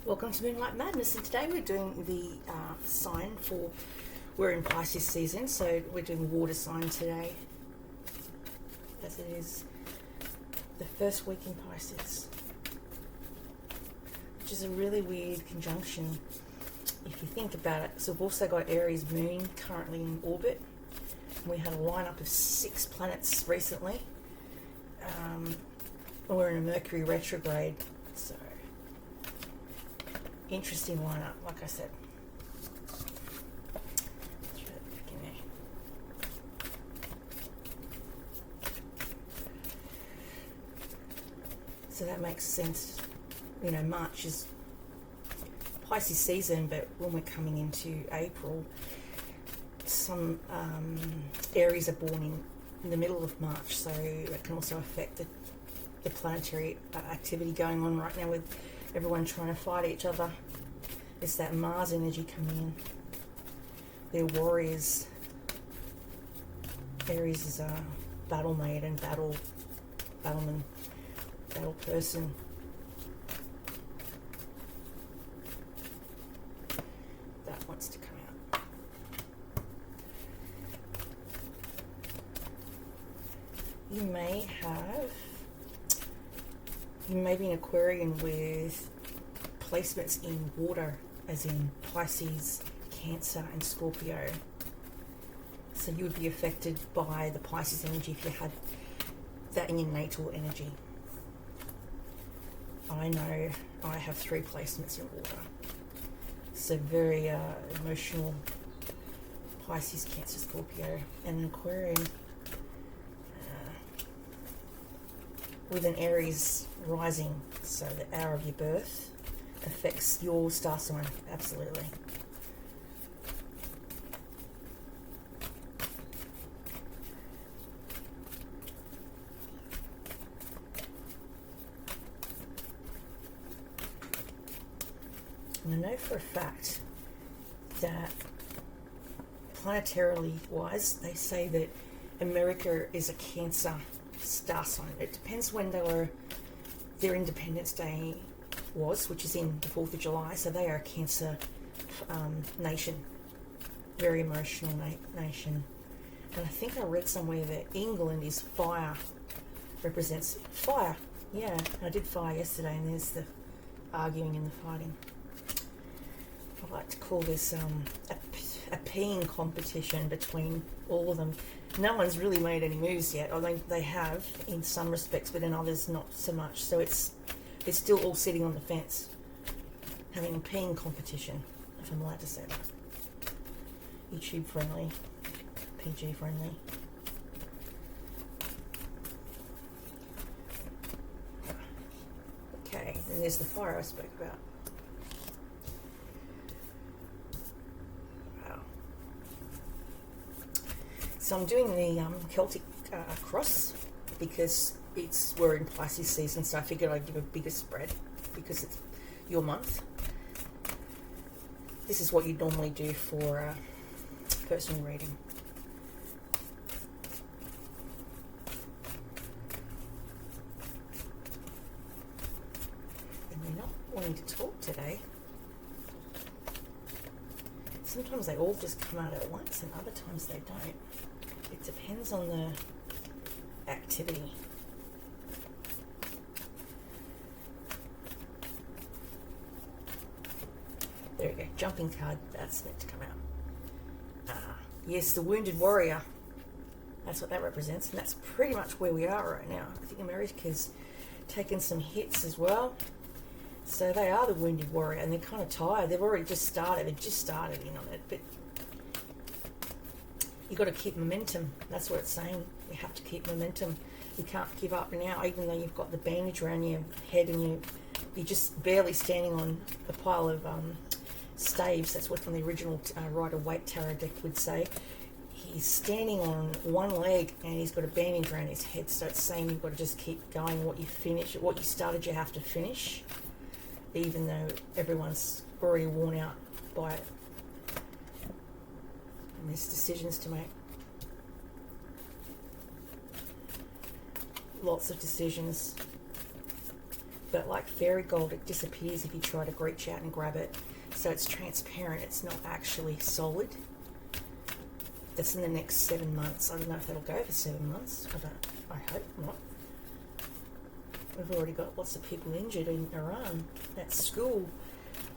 Welcome to Moonlight Madness, and today we're doing the sign for, we're in Pisces season, so we're doing water sign today, as it is the first week in Pisces, which is a really weird conjunction if you think about it. So we've also got Aries moon currently in orbit. We had a lineup of 6 planets recently. We're in a Mercury retrograde, so interesting lineup, like I said. So that makes sense. You know, March is Pisces season, but when we're coming into April, some Aries are born in the middle of March, so it can also affect the planetary activity going on right now with everyone trying to fight each other. It's that Mars energy coming in. They're warriors. Aries is a battle maiden, battleman, battle person. That wants to come out. You may be an Aquarian with placements in water, as in Pisces, Cancer and Scorpio. So you would be affected by the Pisces energy if you had that in your natal energy. I know I have 3 placements in water. So very emotional Pisces, Cancer, Scorpio, and an Aquarian. With an Aries rising, so the hour of your birth affects your star sign, absolutely. And I know for a fact that planetarily wise, they say that America is a Cancer star sign. It depends when their Independence Day was, which is in the 4th of July, so they are a Cancer nation, very emotional nation. And I think I read somewhere that England is fire, represents fire. Yeah, I did fire yesterday, and there's the arguing and the fighting. I like to call this a peeing competition between all of them. No one's really made any moves yet. I mean, they have in some respects, but in others not so much. So they're still all sitting on the fence, having a peeing competition, if I'm allowed to say that. YouTube friendly, PG friendly. Okay, and there's the fire I spoke about. So I'm doing the Celtic cross because we're in Pisces season, so I figured I'd give a bigger spread because it's your month. This is what you'd normally do for a personal reading. And we're not wanting to talk today. Sometimes they all just come out at once and other times they don't. It depends on the activity. There we go, jumping card, that's meant to come out. Yes, the Wounded Warrior. That's what that represents, and that's pretty much where we are right now. I think America's taken some hits as well. So they are the Wounded Warrior, and they're kind of tired. They've already just started. They've just started in on it, but you've got to keep momentum. That's what it's saying. You have to keep momentum. You can't give up now, even though you've got the bandage around your head and you're just barely standing on a pile of staves. That's what from the original Rider-Waite tarot deck would say. He's standing on one leg and he's got a bandage around his head. So it's saying you've got to just keep going. What you started, you have to finish, even though everyone's already worn out by it. And there's decisions to make. Lots of decisions. But like fairy gold, it disappears if you try to reach out and grab it. So it's transparent, it's not actually solid. That's in the next 7 months. I don't know if that'll go for 7 months. I hope not. We've already got lots of people injured in Iran. At school,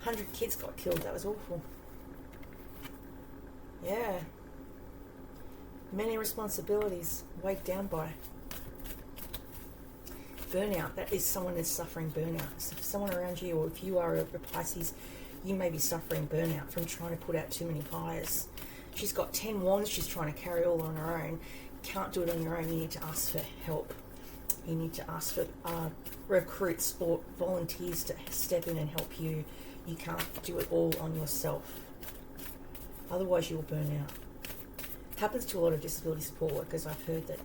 100 kids got killed. That was awful. Yeah. Many responsibilities weighed down by burnout. That is someone that's suffering burnout. So if someone around you, or if you are a Pisces, you may be suffering burnout from trying to put out too many fires. She's got 10 wands she's trying to carry all on her own. Can't do it on your own. You need to ask for help. You need to ask for recruits or volunteers to step in and help you. You can't do it all on yourself. Otherwise you will burn out. Happens to a lot of disability support workers. I've heard that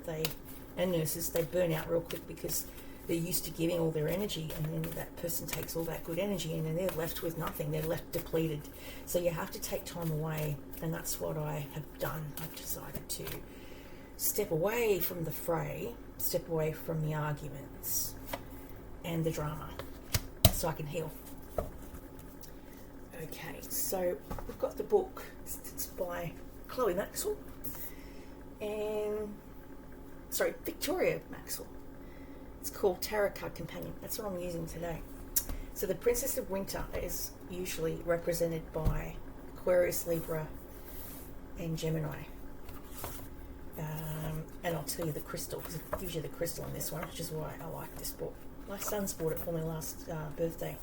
and nurses, they burn out real quick because they're used to giving all their energy, and then that person takes all that good energy and then they're left with nothing. They're left depleted. So you have to take time away, and that's what I have done. I've decided to step away from the fray, step away from the arguments and the drama so I can heal. Okay, so we've got the book. It's by Chloe Maxwell and Victoria Maxwell. It's called Tarot Card Companion. That's what I'm using today. So the Princess of Winter is usually represented by Aquarius, Libra, and Gemini. And I'll tell you the crystal, because it gives you the crystal in this one, which is why I like this book. My son's bought it for me last birthday.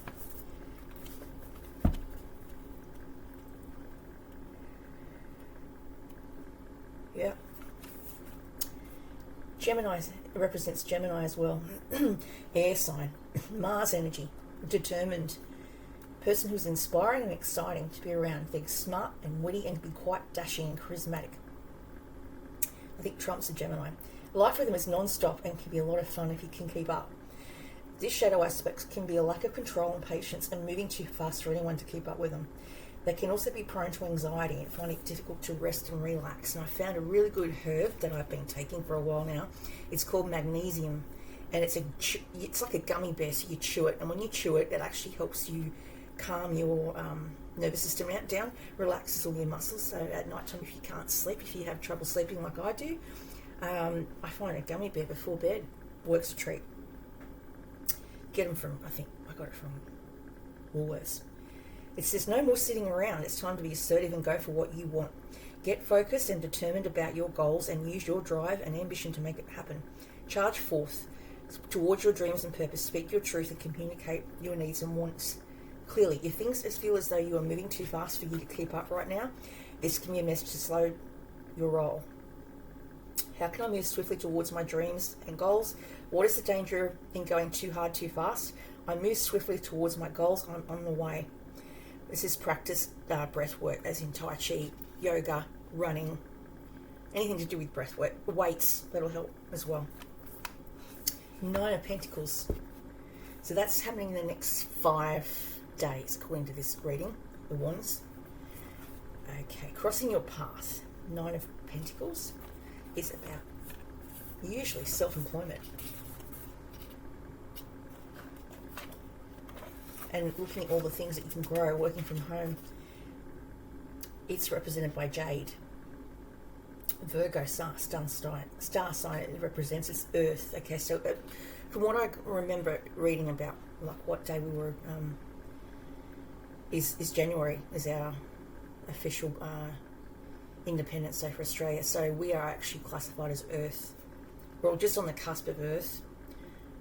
Yeah. Gemini represents Gemini as well. Air sign, Mars energy, determined, person who's inspiring and exciting to be around. They're smart and witty and can be quite dashing and charismatic. I think Trump's a Gemini. Life with them is non-stop and can be a lot of fun if you can keep up. This shadow aspect can be a lack of control and patience and moving too fast for anyone to keep up with them. They can also be prone to anxiety and find it difficult to rest and relax. And I found a really good herb that I've been taking for a while now. It's called magnesium, and it's like a gummy bear, so you chew it. And when you chew it, it actually helps you calm your nervous system down, relaxes all your muscles. So at night time, if you can't sleep, if you have trouble sleeping like I do, I find a gummy bear before bed works a treat. Get them from, I think I got it from Woolworths. It says, no more sitting around. It's time to be assertive and go for what you want. Get focused and determined about your goals and use your drive and ambition to make it happen. Charge forth towards your dreams and purpose. Speak your truth and communicate your needs and wants clearly. If things feel as though you are moving too fast for you to keep up right now, this can be a message to slow your roll. How can I move swiftly towards my dreams and goals? What is the danger in going too hard too fast? I move swiftly towards my goals. I'm on the way. This is practice breath work, as in Tai Chi, yoga, running, anything to do with breath work. Weights, that'll help as well. 9 of Pentacles. So that's happening in the next 5 days, according to this reading, the Wands. Okay, crossing your path. 9 of Pentacles is about usually self-employment. And looking at all the things that you can grow working from home. It's represented by Jade. Virgo, star sign, it represents its Earth. Okay, so from what I remember reading about, like what day we were, is January is our official Independence Day for Australia. So we are actually classified as Earth. We're all just on the cusp of Earth,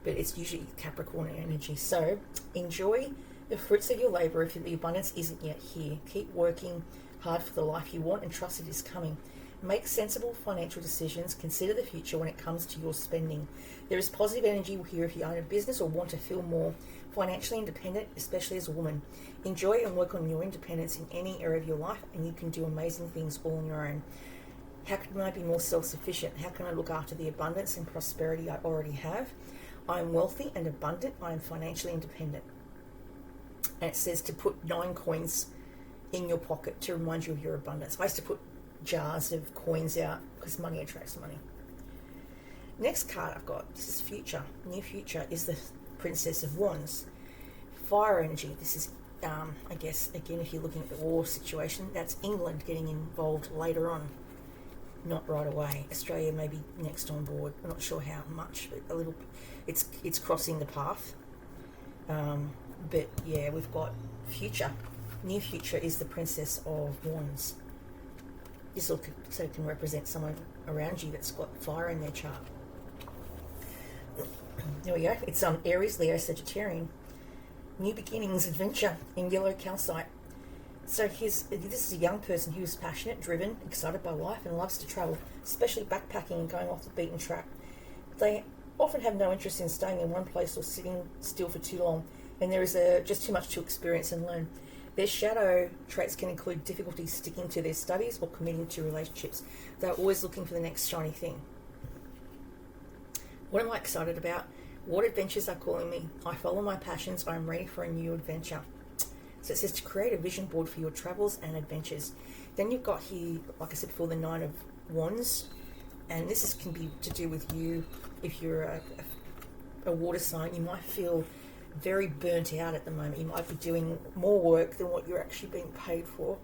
but it's usually Capricorn energy. So enjoy the fruits of your labour if the abundance isn't yet here. Keep working hard for the life you want and trust it is coming. Make sensible financial decisions. Consider the future when it comes to your spending. There is positive energy here if you own a business or want to feel more financially independent, especially as a woman. Enjoy and work on your independence in any area of your life, and you can do amazing things all on your own. How can I be more self-sufficient? How can I look after the abundance and prosperity I already have? I am wealthy and abundant. I am financially independent. And it says to put 9 coins in your pocket to remind you of your abundance. I used to put jars of coins out because money attracts money. Next card I've got, this is future. Near future is the Princess of Wands. Fire energy, this is, I guess, again, if you're looking at the war situation, that's England getting involved later on, not right away. Australia may be next on board. I'm not sure how much, but a little. It's crossing the path. But yeah, we've got future. Near future is the Princess of Wands. This also can represent someone around you that's got fire in their chart. There we go. It's Aries, Leo, Sagittarian. New beginnings, adventure in yellow calcite. So this is a young person who is passionate, driven, excited by life, and loves to travel, especially backpacking and going off the beaten track. They often have no interest in staying in one place or sitting still for too long, and there is just too much to experience and learn. Their shadow traits can include difficulty sticking to their studies or committing to relationships. They're always looking for the next shiny thing. What am I excited about? What adventures are calling me? I follow my passions. I am ready for a new adventure. So it says to create a vision board for your travels and adventures. Then you've got here, like I said before, the Nine of Wands. And this can be to do with you. If you're a water sign, you might feel very burnt out at the moment. You might be doing more work than what you're actually being paid for.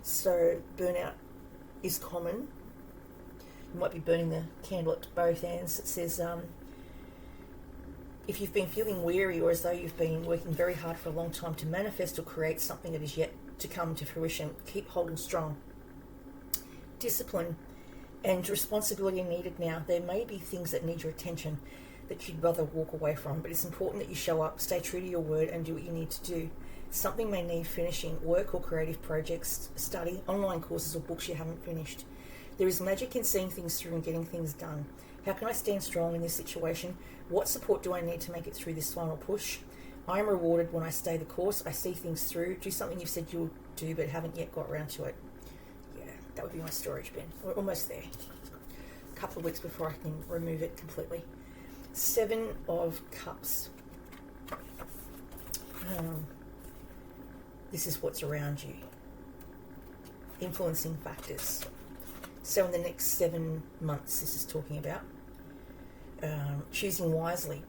So burnout is common. You might be burning the candle at both ends. It says, if you've been feeling weary or as though you've been working very hard for a long time to manifest or create something that is yet to come to fruition, keep holding strong. Discipline and responsibility are needed now. There may be things that need your attention that you'd rather walk away from, but it's important that you show up, stay true to your word, and do what you need to do. Something may need finishing, work or creative projects, study, online courses or books you haven't finished. There is magic in seeing things through and getting things done. How can I stand strong in this situation? What support do I need to make it through this final push? I am rewarded when I stay the course. I see things through. Do something you've said you'll do but haven't yet got around to it. Yeah, that would be my storage bin. We're almost there. A couple of weeks before I can remove it completely. 7 of Cups. This is what's around you. Influencing factors. So in the next 7 months, this is talking about choosing wisely,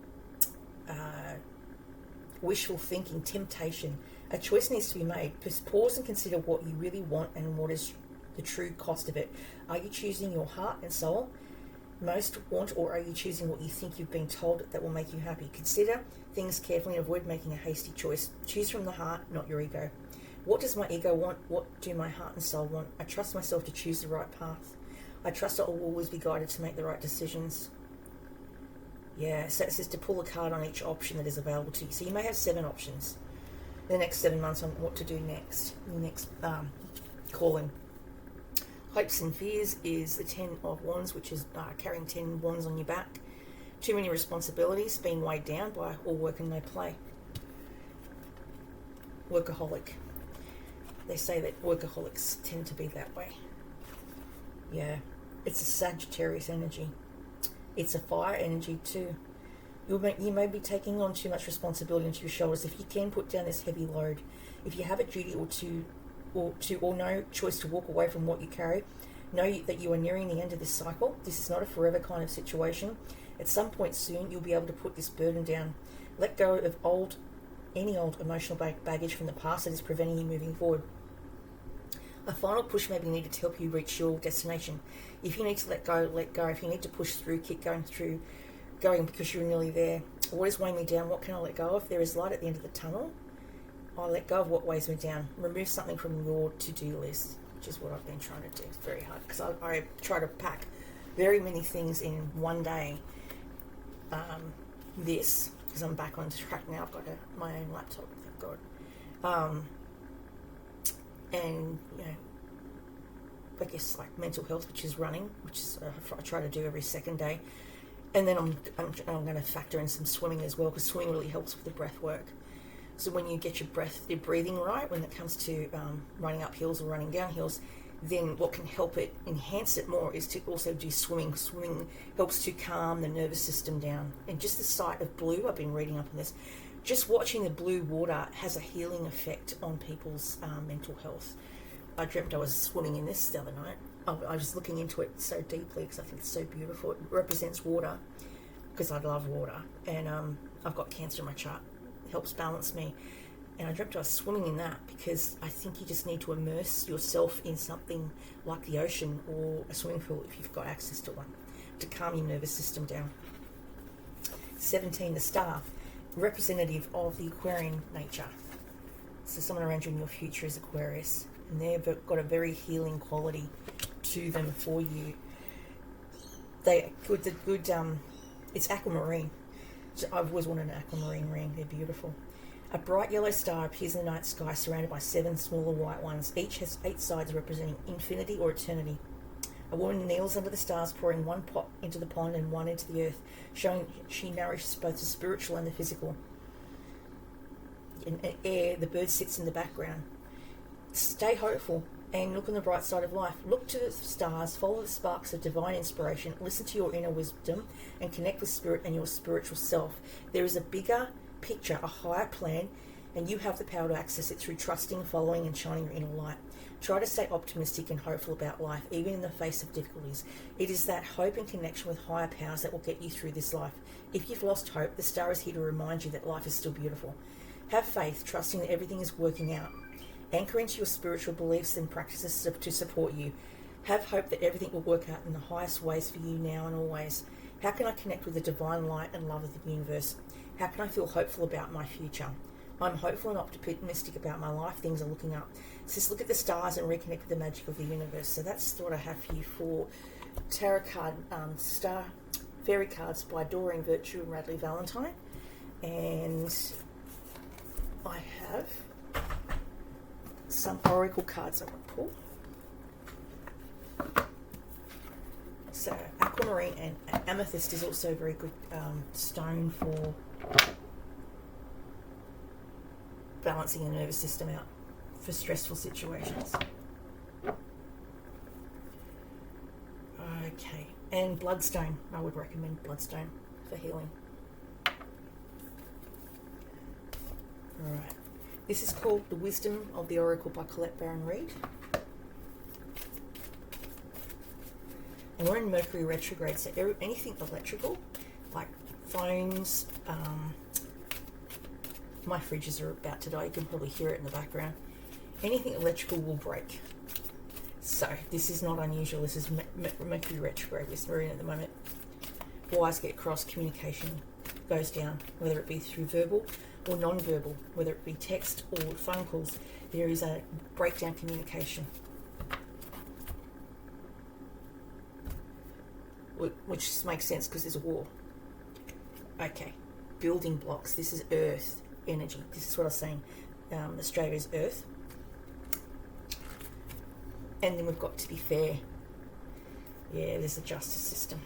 wishful thinking, temptation. A choice needs to be made. Just pause and consider what you really want and what is the true cost of it. Are you choosing your heart and soul most want, or are you choosing what you think you've been told that will make you happy? Consider things carefully and avoid making a hasty choice. Choose from the heart, not your ego. What does my ego want? What do my heart and soul want? I trust myself to choose the right path. I trust I will always be guided to make the right decisions. Yeah, so it says to pull a card on each option that is available to you. So you may have 7 options in the next 7 months on what to do next. The next calling. Hopes and fears is the 10 of Wands, which is carrying 10 wands on your back. Too many responsibilities, being weighed down by all work and no play. Workaholic. They say that workaholics tend to be that way. Yeah, it's a Sagittarius energy. It's a fire energy too. You may be taking on too much responsibility onto your shoulders. If you can put down this heavy load, if you have a duty or no choice to walk away from what you carry, know that you are nearing the end of this cycle. This is not a forever kind of situation. At some point soon, you'll be able to put this burden down. Let go of any old emotional baggage from the past that is preventing you moving forward. A final push may be needed to help you reach your destination. If you need to let go, let go. If you need to push through, keep going because you're nearly there. What is weighing me down? What can I let go of? There is light at the end of the tunnel. I let go of what weighs me down. Remove something from your to-do list, which is what I've been trying to do. It's very hard because I try to pack very many things in one day. Because I'm back on track now. I've got my own laptop, thank God. And, I guess like mental health, which is running, which is I try to do every second day. And then I'm going to factor in some swimming as well, because swimming really helps with the breath work. So when you get your breathing right, when it comes to running up hills or running down hills, then what can help it enhance it more is to also do swimming. Swimming helps to calm the nervous system down. And just the sight of blue, I've been reading up on this, just watching the blue water has a healing effect on people's mental health. I dreamt I was swimming in this the other night. I was looking into it so deeply because I think it's so beautiful. It represents water, because I love water. And I've got Cancer in my chart. It helps balance me. And I dreamt I was swimming in that because I think you just need to immerse yourself in something like the ocean or a swimming pool if you've got access to one, to calm your nervous system down. 17, the star, representative of the Aquarian nature. So someone around you in your future is Aquarius, and they've got a very healing quality to them for you. It's aquamarine. So I've always wanted an aquamarine ring. They're beautiful. A bright yellow star appears in the night sky, surrounded by 7 smaller white ones. Each has 8 sides representing infinity or eternity. A woman kneels under the stars, pouring 1 pot into the pond and 1 into the earth, showing she nourishes both the spiritual and the physical. In air, the bird sits in the background. Stay hopeful and look on the bright side of life. Look to the stars, follow the sparks of divine inspiration, listen to your inner wisdom, and connect with spirit and your spiritual self. There is a bigger picture, a higher plan, and you have the power to access it through trusting, following, and shining your inner light. Try to stay optimistic and hopeful about life, even in the face of difficulties. It is that hope and connection with higher powers that will get you through this life. If you've lost hope, the star is here to remind you that life is still beautiful. Have faith, trusting that everything is working out. Anchor into your spiritual beliefs and practices to support you. Have hope that everything will work out in the highest ways for you now and always. How can I connect with the divine light and love of the universe? How can I feel hopeful about my future? I'm hopeful and optimistic about my life. Things are looking up. So just look at the stars and reconnect with the magic of the universe. So that's what I have for you for tarot card star fairy cards by Doreen Virtue and Radley Valentine. And I have some oracle cards I want to pull. So aquamarine and amethyst is also a very good stone for balancing the nervous system out for stressful situations. Okay, and bloodstone. I would recommend bloodstone for healing. Alright, this is called The Wisdom of the Oracle by Colette Baron Reid. And we're in Mercury retrograde, so anything electrical, like phones, my fridges are about to die, you can probably hear it in the background. Anything electrical will break. So this is not unusual. This is Mercury retrograde we're in at the moment. Wires get crossed, communication goes down, whether it be through verbal or non-verbal, whether it be text or phone calls. There is a breakdown communication, which makes sense because there's a war. Okay, building blocks. This is earth energy. This is what I was saying. Australia is earth. And then we've got to be fair. Yeah, there's a justice system.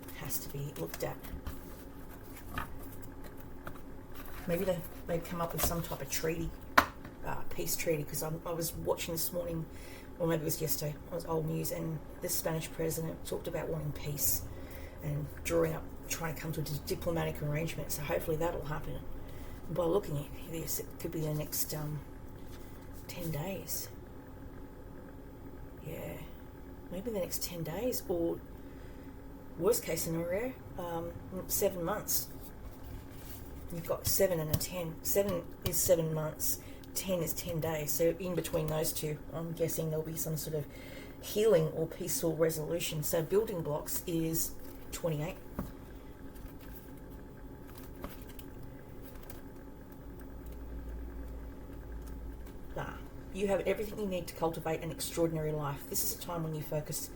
It has to be looked at. Maybe they've come up with some type of treaty, peace treaty, because I was watching this morning, or maybe it was yesterday, it was old news, and the Spanish president talked about wanting peace and trying to come to a diplomatic arrangement. So hopefully that'll happen. And by looking at this, it could be the next 10 days. Yeah, maybe the next 10 days, or worst case scenario, 7 months. You've got 7 and a 10. 7 is 7 months, 10 is 10 days. So in between those two, I'm guessing there'll be some sort of healing or peaceful resolution. So building blocks is 28. You have everything you need to cultivate an extraordinary life. This is a time when you focus.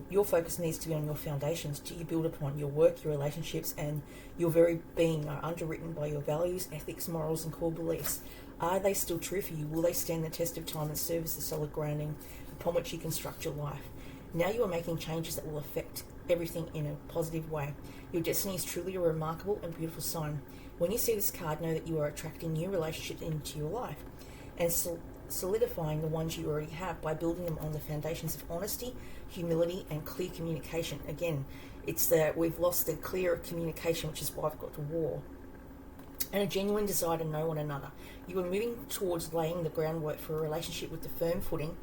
Your focus needs to be on your foundations. Do you build upon your work, your relationships, and your very being are underwritten by your values, ethics, morals, and core beliefs? Are they still true for you? Will they stand the test of time and serve as the solid grounding upon which you construct your life? Now you are making changes that will affect everything in a positive way. Your destiny is truly a remarkable and beautiful sign. When you see this card, know that you are attracting new relationships into your life and solidifying the ones you already have by building them on the foundations of honesty, humility, and clear communication. Again, it's that we've lost the clear communication, which is why I've got to war, and a genuine desire to know one another. You are moving towards laying the groundwork for a relationship with the firm footing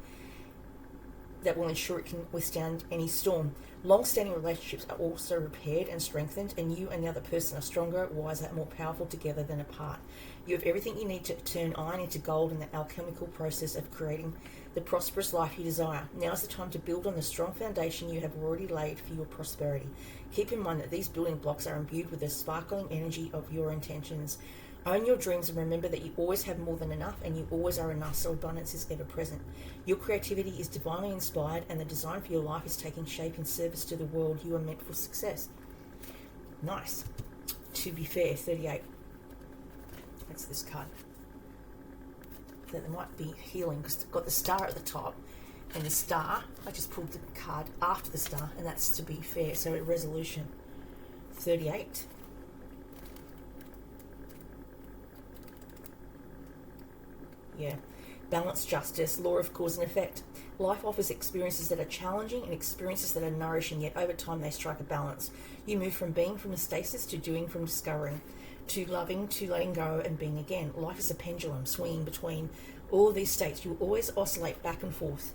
that will ensure it can withstand any storm. Long-standing relationships are also repaired and strengthened, and you and the other person are stronger, wiser, and more powerful together than apart. You have everything you need to turn iron into gold in the alchemical process of creating the prosperous life you desire. Now is the time to build on the strong foundation you have already laid for your prosperity. Keep in mind that these building blocks are imbued with the sparkling energy of your intentions. Own your dreams and remember that you always have more than enough, and you always are enough, so abundance is ever present. Your creativity is divinely inspired, and the design for your life is taking shape in service to the world. You are meant for success. Nice. To be fair, 38. That's this card. So there might be healing because it's got the star at the top, and the star, I just pulled the card after the star, and that's to be fair. So a resolution. 38. Yeah. Balance, justice, law of cause and effect. Life offers experiences that are challenging and experiences that are nourishing, yet over time they strike a balance. You move from being from a stasis to doing from discovering, to loving, to letting go and being again. Life is a pendulum swinging between all of these states. You always oscillate back and forth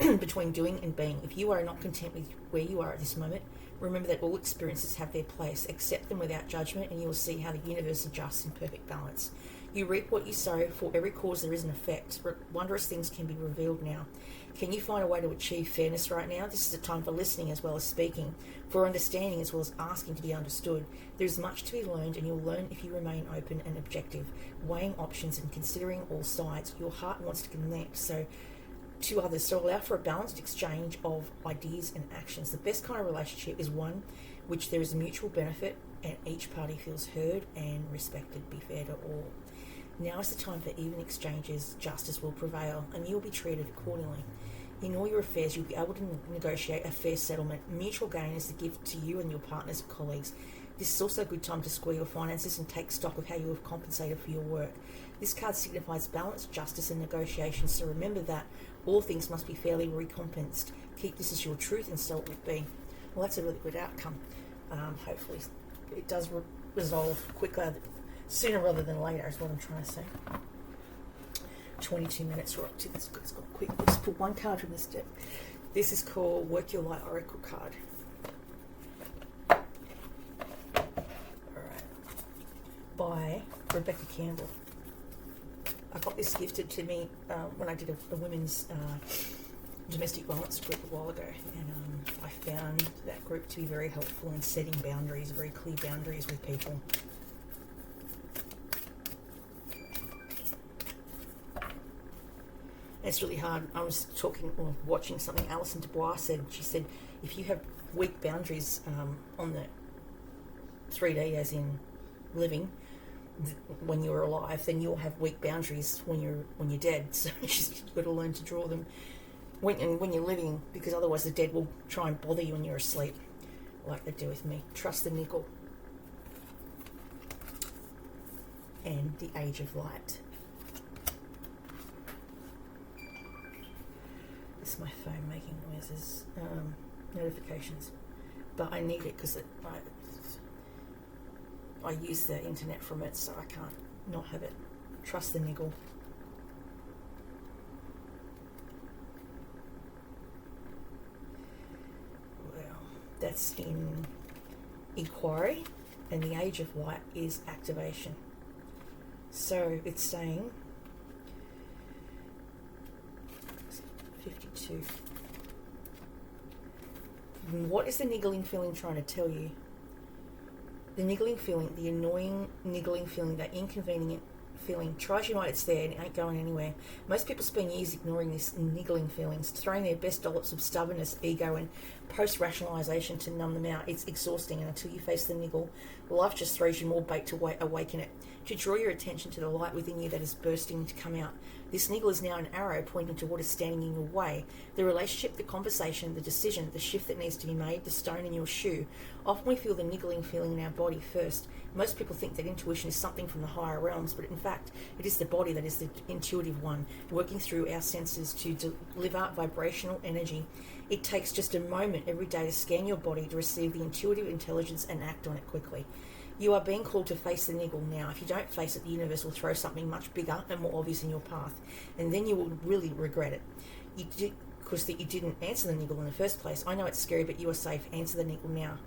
between doing and being. If you are not content with where you are at this moment, remember that all experiences have their place. Accept them without judgment, and you will see how the universe adjusts in perfect balance. You reap what you sow. For every cause there is an effect. Wondrous things can be revealed now. Can you find a way to achieve fairness right now? This is a time for listening as well as speaking, for understanding as well as asking to be understood. There is much to be learned, and you'll learn if you remain open and objective, weighing options and considering all sides. Your heart wants to connect to others, so allow for a balanced exchange of ideas and actions. The best kind of relationship is one which there is a mutual benefit and each party feels heard and respected. Be fair to all. Now is the time for even exchanges. Justice will prevail, and you will be treated accordingly. In all your affairs, you'll be able to negotiate a fair settlement. Mutual gain is the gift to you and your partners and colleagues. This is also a good time to square your finances and take stock of how you have compensated for your work. This card signifies balance, justice, and negotiation, so remember that all things must be fairly recompensed. Keep this as your truth, and so it will be. Well, that's a really good outcome. Hopefully it does resolve quicker, sooner rather than later, is what I'm trying to say. 22 minutes, we're up to this. It's gone quick. Let's pull one card from this deck. This is called Work Your Light Oracle card. Alright. By Rebecca Campbell. I got this gifted to me when I did a women's domestic violence group a while ago, and I found that group to be very helpful in setting boundaries, very clear boundaries with people. It's really hard. I was watching something Alison Dubois said. She said, if you have weak boundaries on the 3D, as in living, when you're alive, then you'll have weak boundaries when you're dead. So you've got to learn to draw them when you're living, because otherwise the dead will try and bother you when you're asleep, like they do with me. Trust the nickel. And the Age of Light. It's my phone making noises, notifications, but I need it because I use the internet from it, so I can't not have it. Trust the niggle. Well, that's in inquiry, and the Age of Light is activation. So it's saying 52. What is the niggling feeling trying to tell you? The niggling feeling, the annoying niggling feeling, that inconvenient feeling, try as you might, it's there and it ain't going anywhere. Most people spend years ignoring these niggling feelings, throwing their best dollops of stubbornness, ego, and post-rationalisation to numb them out. It's exhausting, and until you face the niggle, life just throws you more bait to awaken it, to draw your attention to the light within you that is bursting to come out. This niggle is now an arrow pointing to what is standing in your way. The relationship, the conversation, the decision, the shift that needs to be made, the stone in your shoe. Often we feel the niggling feeling in our body first. Most people think that intuition is something from the higher realms, but in fact, it is the body that is the intuitive one, working through our senses to deliver vibrational energy. It takes just a moment every day to scan your body to receive the intuitive intelligence and act on it quickly. You are being called to face the niggle now. If you don't face it, the universe will throw something much bigger and more obvious in your path, and then you will really regret it. You because that you didn't answer the niggle in the first place. I know it's scary, but you are safe. Answer the niggle now.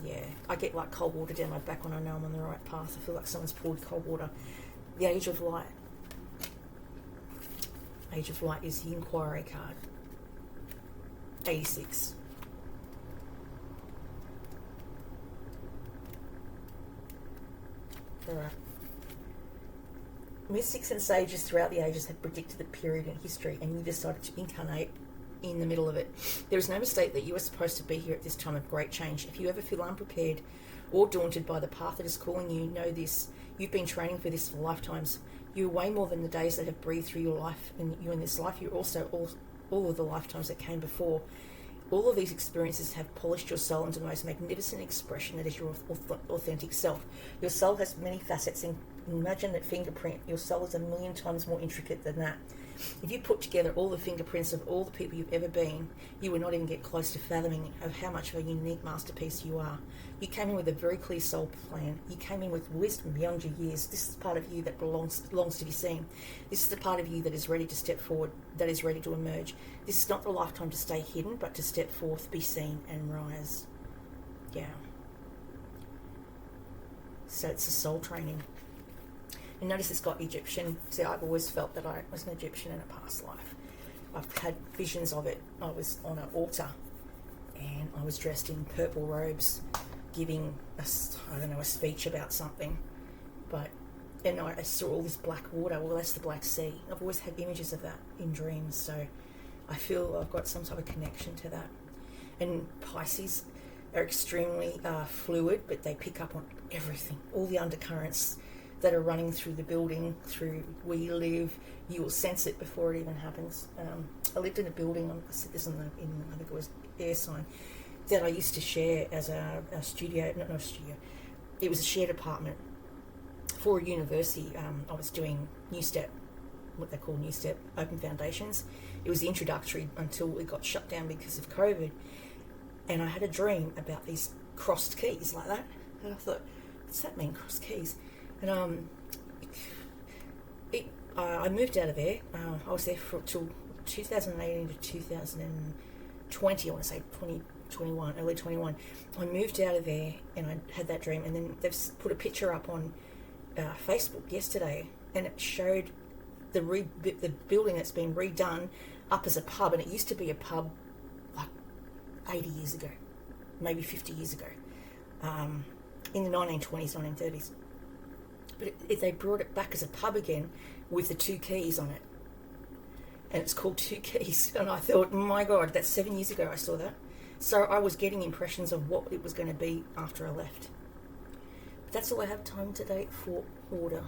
Yeah, I get like cold water down my back when I know I'm on the right path. I feel like someone's poured cold water. The Age of Light. Age of Light is the inquiry card. 86. Alright. Mystics and sages throughout the ages have predicted the period in history, and you decided to incarnate in the middle of it. There is no mistake that you are supposed to be here at this time of great change. If you ever feel unprepared or daunted by the path that is calling you, know this. You've been training for this for lifetimes. You're way more than the days that have breathed through your life, and you in this life. You're also all of the lifetimes that came before. All of these experiences have polished your soul into the most magnificent expression that is your authentic self. Your soul has many facets, and imagine that fingerprint. Your soul is 1,000,000 times more intricate than that. If you put together all the fingerprints of all the people you've ever been, you would not even get close to fathoming of how much of a unique masterpiece you are. You came in with a very clear soul plan. You came in with wisdom beyond your years. This is the part of you that longs to be seen. This is the part of you that is ready to step forward, that is ready to emerge. This is not the lifetime to stay hidden, but to step forth, be seen, and rise. Yeah. So it's a soul training. And notice it's got Egyptian. See, I've always felt that I was an Egyptian in a past life. I've had visions of it. I was on an altar, and I was dressed in purple robes, giving a speech about something. And I saw all this black water. Well, that's the Black Sea. I've always had images of that in dreams, so I feel I've got some type of connection to that. And Pisces are extremely fluid, but they pick up on everything, all the undercurrents that are running through the building, through where you live. You will sense it before it even happens. I lived in a building, I said this in I think it was Air Sign, that I used to share as a studio, not a studio, it was a shared apartment for a university. I was doing New Step, what they call New Step, Open Foundations. It was the introductory until it got shut down because of COVID. And I had a dream about these crossed keys like that. And I thought, what's that mean, crossed keys? And I moved out of there. I was there till 2018 to 2020. I want to say 2021, early 21. I moved out of there, and I had that dream. And then they've put a picture up on Facebook yesterday, and it showed the building that's been redone up as a pub. And it used to be a pub like 80 years ago, maybe 50 years ago, in the 1920s, 1930s. But they brought it back as a pub again with the 2 keys on it. And it's called 2 Keys. And I thought, my God, that's 7 years ago I saw that. So I was getting impressions of what it was going to be after I left. But that's all I have time today for order.